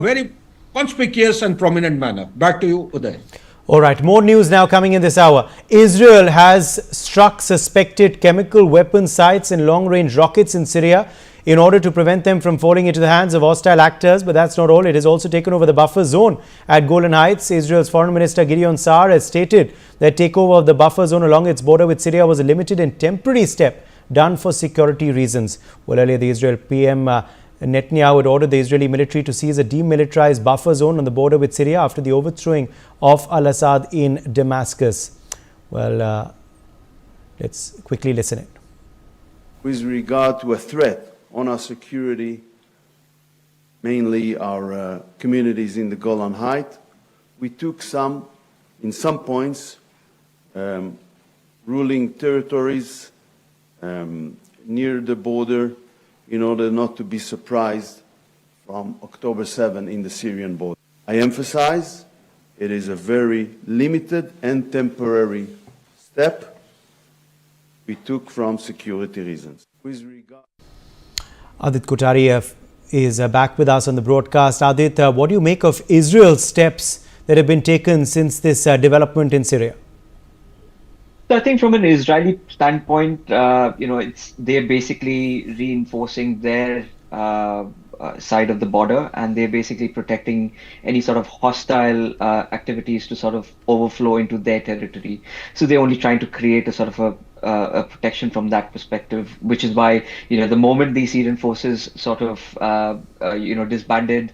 very conspicuous and prominent manner. Back to you, Uday. All right, more news now coming in this hour. Israel has struck suspected chemical weapon sites and long-range rockets in Syria in order to prevent them from falling into the hands of hostile actors. But that's not all. It has also taken over the buffer zone at Golan Heights. Israel's Foreign Minister Gideon Saar has stated that takeover of the buffer zone along its border with Syria was a limited and temporary step done for security reasons. Well, earlier the Israel PM Netanyahu had ordered the Israeli military to seize a demilitarized buffer zone on the border with Syria after the overthrowing of al-Assad in Damascus. Well, let's quickly listen in. With regard to a threat on our security, mainly our communities in the Golan Heights, we took in some points, ruling territories near the border in order not to be surprised from October 7 in the Syrian border. I emphasize it is a very limited and temporary step we took from security reasons. With regard Adit Kothari is back with us on the broadcast. Adit, what do you make of Israel's steps that have been taken since this development in Syria? So I think from an Israeli standpoint, they're basically reinforcing their side of the border, and they're basically protecting any sort of hostile activities to sort of overflow into their territory. So they're only trying to create a sort of a protection from that perspective, which is why, the moment the Syrian forces sort of, disbanded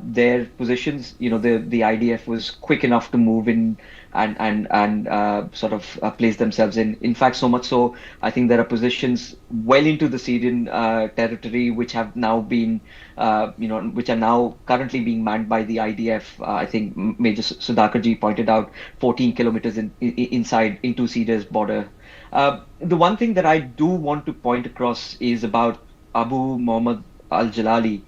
their positions, the IDF was quick enough to move in and sort of place themselves in. In fact, so much so, I think there are positions well into the Syrian territory which have now been, which are now currently being manned by the IDF. I think Major Sudakarji pointed out 14 kilometers inside into Syria's border. The one thing that I do want to point across is about Abu Muhammad al-Jalali.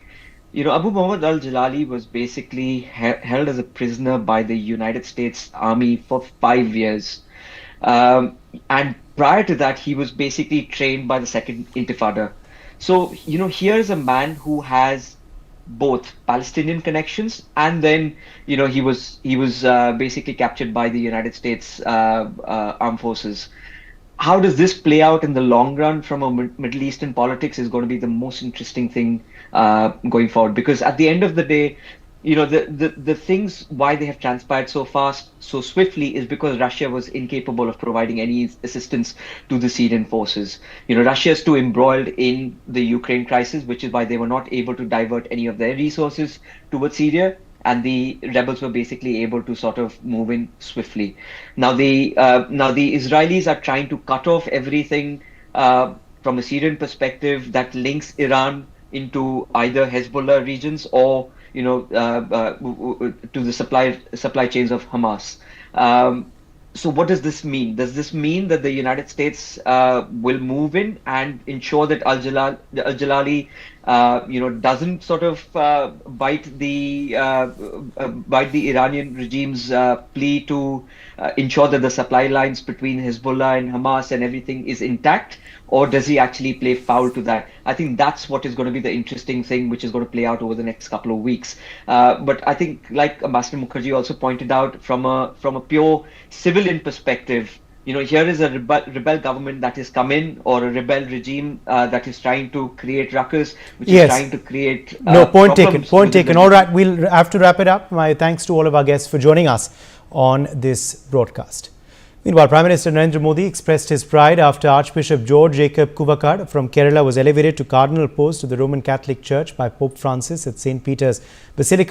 Abu Muhammad al-Jalali was basically held as a prisoner by the United States Army for 5 years. And prior to that, he was basically trained by the Second Intifada. So, here's a man who has both Palestinian connections, and then, he was basically captured by the United States armed forces. How does this play out in the long run from a Middle Eastern politics is going to be the most interesting thing going forward, because at the end of the day, the things why they have transpired so fast, so swiftly, is because Russia was incapable of providing any assistance to the Syrian forces. Russia is too embroiled in the Ukraine crisis, which is why they were not able to divert any of their resources towards Syria, and the rebels were basically able to sort of move in swiftly. Now the Israelis are trying to cut off everything from a Syrian perspective that links Iran into either Hezbollah regions or to the supply chains of Hamas. So what does this mean? Does this mean that the United States will move in and ensure that al-Jalali doesn't sort of bite the Iranian regime's plea to ensure that the supply lines between Hezbollah and Hamas and everything is intact? Or does he actually play foul to that? I think that's what is going to be the interesting thing, which is going to play out over the next couple of weeks. But I think, like Ambassador Mukherjee also pointed out, from a pure civilian perspective, here is a rebel government that has come in, or a rebel regime that is trying to create ruckus, which is trying to create point taken. All right, we'll have to wrap it up. My thanks to all of our guests for joining us on this broadcast. Meanwhile, Prime Minister Narendra Modi expressed his pride after Archbishop George Jacob Kuvakad from Kerala was elevated to cardinal post of the Roman Catholic Church by Pope Francis at St. Peter's Basilica.